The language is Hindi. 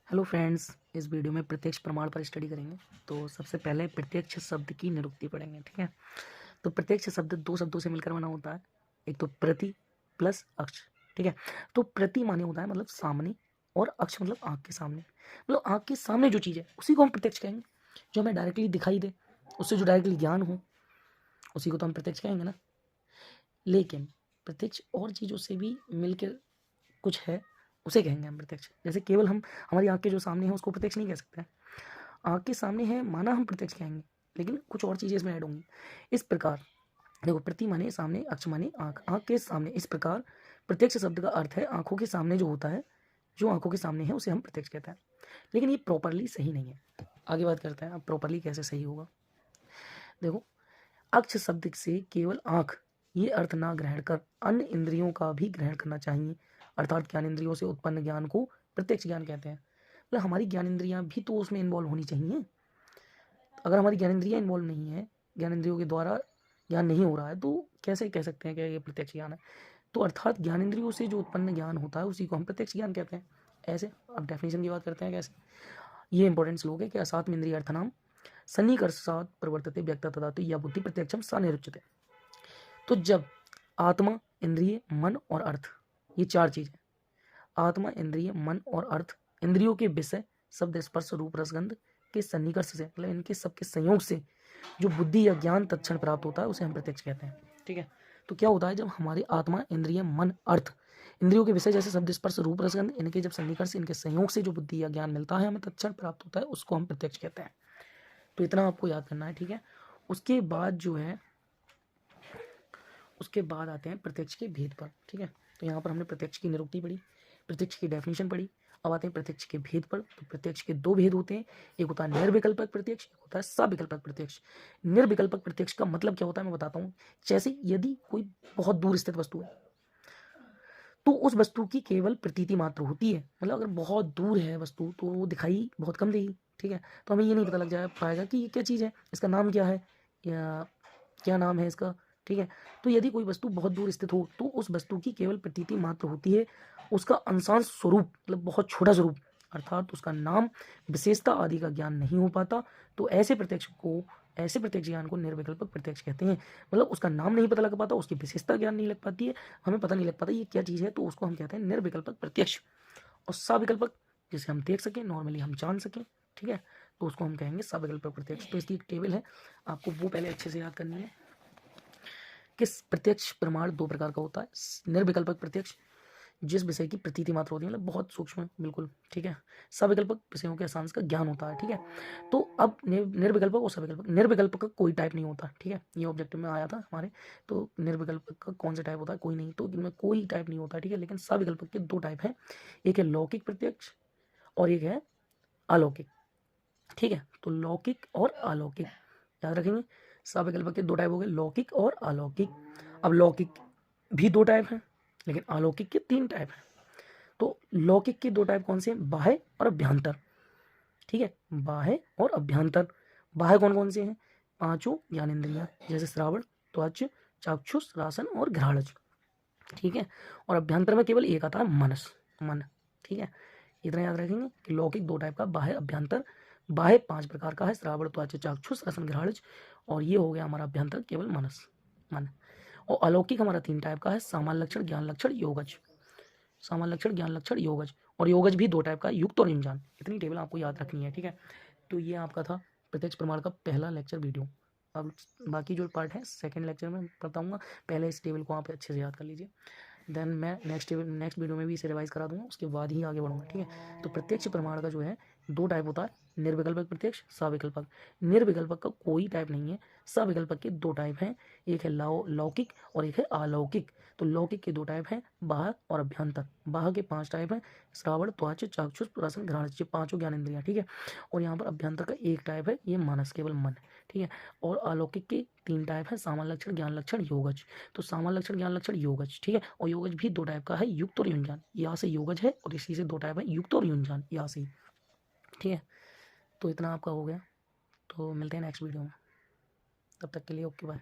हेलो फ्रेंड्स, इस वीडियो में प्रत्यक्ष प्रमाण पर स्टडी करेंगे। तो सबसे पहले प्रत्यक्ष शब्द की निरुक्ति पढ़ेंगे, ठीक है। तो प्रत्यक्ष शब्द दो शब्दों से मिलकर बना होता है, एक तो प्रति प्लस अक्ष, ठीक है। तो प्रति माने होता है मतलब सामने, और अक्ष मतलब आँख के सामने, मतलब आँख के सामने जो चीज़ है उसी को हम प्रत्यक्ष कहेंगे। जो हमें डायरेक्टली दिखाई दे, उससे जो डायरेक्टली ज्ञान हो, उसी को तो हम प्रत्यक्ष कहेंगे ना। लेकिन प्रत्यक्ष और चीज़ों से भी मिलकर कुछ है, उसे कहेंगे हम प्रत्यक्ष। जैसे केवल हम हमारी आँख के जो सामने है उसको प्रत्यक्ष नहीं कह सकते हैं। आँख के सामने है माना हम प्रत्यक्ष कहेंगे, लेकिन कुछ और चीज़ें इसमें ऐड होंगी। इस प्रकार देखो, प्रति माने सामने, अक्ष माने आँख, आँख के सामने। इस प्रकार प्रत्यक्ष शब्द का अर्थ है आँखों के सामने जो होता है, जो आँखों के सामने है उसे हम प्रत्यक्ष कहते हैं। लेकिन ये प्रॉपरली सही नहीं है। आगे बात करते हैं अब प्रॉपरली कैसे सही होगा। देखो, अक्ष शब्द से केवल आँख ये अर्थ ना ग्रहण कर अन्य इंद्रियों का भी ग्रहण करना चाहिए, अर्थात ज्ञान इंद्रियों से उत्पन्न ज्ञान को प्रत्यक्ष ज्ञान कहते हैं। मतलब हमारी ज्ञान इंद्रियां भी तो उसमें इन्वॉल्व होनी चाहिए। अगर हमारी ज्ञान इंद्रियां इन्वॉल्व नहीं है, ज्ञान इंद्रियों के द्वारा ज्ञान नहीं हो रहा है, तो कैसे कह सकते हैं कि ये प्रत्यक्ष ज्ञान है। तो अर्थात ज्ञान इंद्रियों से जो उत्पन्न ज्ञान होता है उसी को हम प्रत्यक्ष ज्ञान कहते हैं। ऐसे अब डेफिनेशन की बात करते हैं कैसे। ये इंपॉर्टेंट श्लोक है कि असात्म इंद्रिय अर्थनाम सन्निकर्षात् प्रवर्तते व्यक्त तथा तो यह बुद्धि प्रत्यक्षम सा निरुच्यते। तो जब आत्मा, इंद्रिय, मन और अर्थ, ये चार चीजें, आत्मा, इंद्रिय, मन और अर्थ, इंद्रियों के विषय शब्द स्पर्श रूप रसगंध के सन्निकर्ष से, मतलब इनके सबके संयोग से जो बुद्धि या ज्ञान तत्क्षण प्राप्त होता है उसे हम प्रत्यक्ष कहते हैं, ठीक है। तो क्या होता है, जब हमारी आत्मा, इंद्रिय, मन, अर्थ, इंद्रियों के विषय जैसे शब्द स्पर्श रूप रसगंध, इनके जब सन्निकर्ष, इनके संयोग से जो बुद्धि या ज्ञान मिलता है, हमें तत्क्षण प्राप्त होता है, उसको हम प्रत्यक्ष कहते हैं। तो इतना आपको याद करना है, ठीक है। उसके बाद जो है, उसके बाद आते हैं प्रत्यक्ष के भेद पर, ठीक है। तो यहाँ पर हमने प्रत्यक्ष की निरुक्ति पढ़ी, प्रत्यक्ष की डेफिनेशन पढ़ी। अब आते हैं प्रत्यक्ष के भेद पर। तो प्रत्यक्ष के दो भेद होते हैं, एक होता है निर्विकल्पक प्रत्यक्ष, एक होता है सविकल्पक प्रत्यक्ष। निर्विकल्पक प्रत्यक्ष का मतलब क्या होता है मैं बताता हूँ। जैसे यदि कोई बहुत दूर स्थित वस्तु है, तो उस वस्तु की केवल प्रतीति मात्र होती है। मतलब अगर बहुत दूर है वस्तु तो वो दिखाई बहुत कम देगी, ठीक है। तो हमें ये नहीं पता लग जाए पाएगा कि ये क्या चीज़ है, इसका नाम क्या है, या क्या नाम है इसका, ठीक है। तो यदि कोई वस्तु बहुत दूर स्थित हो तो उस वस्तु की केवल प्रतीति मात्र होती है, उसका अंशांश स्वरूप मतलब बहुत छोटा स्वरूप, अर्थात उसका नाम, विशेषता आदि का ज्ञान नहीं हो पाता। तो ऐसे प्रत्यक्ष ज्ञान को निर्विकल्पक प्रत्यक्ष कहते हैं। मतलब उसका नाम नहीं पता लग पाता, उसकी विशेषता ज्ञान नहीं लग पाती है, हमें पता नहीं लग पाता ये क्या चीज़ है, तो उसको हम कहते हैं निर्विकल्पक प्रत्यक्ष। और सविकल्पक, जिसे हम देख सकें, नॉर्मली हम जान सकें, ठीक है, तो उसको हम कहेंगे सविकल्पक प्रत्यक्ष। तो इसकी एक टेबल है, आपको वो पहले अच्छे से याद करनी है कि प्रत्यक्ष प्रमाण दो प्रकार का होता है। निर्विकल्पक प्रत्यक्ष, जिस विषय की प्रतीति मात्र होती है, मतलब बहुत सूक्ष्म बिल्कुल, ठीक है। सविकल्पक विषयों के अंश का ज्ञान होता है, ठीक है। तो अब निर्विकल्पक और सविकल्पक, निर्विकल्पक का कोई टाइप नहीं होता, ठीक है। ये ऑब्जेक्टिव में आया था हमारे। तो निर्विकल्पक का कौन सा टाइप होता है, कोई नहीं, तो इनमें कोई टाइप नहीं होता, ठीक है। लेकिन सविकल्पक के दो टाइप हैं, एक है लौकिक प्रत्यक्ष और एक है अलौकिक, ठीक है। तो लौकिक और अलौकिक याद रखेंगे। सविकल्पक के दो टाइप हो गए, लौकिक और अलौकिक। अब लौकिक भी दो टाइप हैं, लेकिन अलौकिक के तीन टाइप हैं। तो लौकिक के दो टाइप कौन से हैं, बाह्य और अभ्यंतर, ठीक है। बाह्य और अभ्यंतर। बाह्य कौन कौन से हैं, पांचों ज्ञानेंद्रियां, जैसे श्रावण, त्वच, चाक्षुष, रासन और घ्राणज, ठीक है। और अभ्यंतर में केवल एक आता है, मन, ठीक है। इतना याद रखेंगे कि लौकिक दो टाइप का, बाह्य अभ्यंतर। बाह्य पांच प्रकार का है, श्रावण, त्वचा, चाक्षुष, रसन, घ्राणज, और ये हो गया हमारा अभ्यंतर केवल मन। और अलौकिक हमारा तीन टाइप का है, सामान्य लक्षण, ज्ञान लक्षण, योगज। सामान्य लक्षण, ज्ञान लक्षण, योगज। और योगज भी दो टाइप का, युक्त और युंजान। इतनी टेबल आपको याद रखनी है, ठीक है। तो ये आपका था प्रत्यक्ष प्रमाण का पहला लेक्चर वीडियो। अब बाकी जो पार्ट है सेकंड लेक्चर में बताऊंगा। पहले इस टेबल को आप अच्छे से याद कर लीजिए, देन मैं नेक्स्ट वीडियो में भी इसे रिवाइज करा दूंगा, उसके बाद ही आगे बढ़ूंगा, ठीक है। तो प्रत्यक्ष प्रमाण का जो है दो टाइप होता है, निर्विकल्पक प्रत्यक्ष, सविकल्पक। निर्विकल्पक का कोई टाइप नहीं है, सविकल्पक के दो टाइप हैं, एक है लौकिक और एक है अलौकिक। तो लौकिक के दो टाइप हैं, बाह्य और अभ्यंतर। बाह्य के पांच टाइप हैं, श्रावण, त्वच, चाक्षुष, रसन, घ्राण, ये पांचों ज्ञानेंद्रियां, ठीक है। और यहाँ पर अभ्यंतर का एक टाइप है, ये मानस, केवल मन, ठीक है। और अलौकिक के तीन टाइप है, सामान्य लक्षण, ज्ञान लक्षण, योगज। तो सामान्य लक्षण, ज्ञान लक्षण, योगज, ठीक है। और योगज भी दो टाइप का है, युक्त और युंजान। यहाँ से योगज है और इसी से दो टाइप है, युक्त और युंजान, यहाँ से, ठीक है। तो इतना आपका हो गया, तो मिलते हैं नेक्स्ट वीडियो में, तब तक के लिए ओके बाय।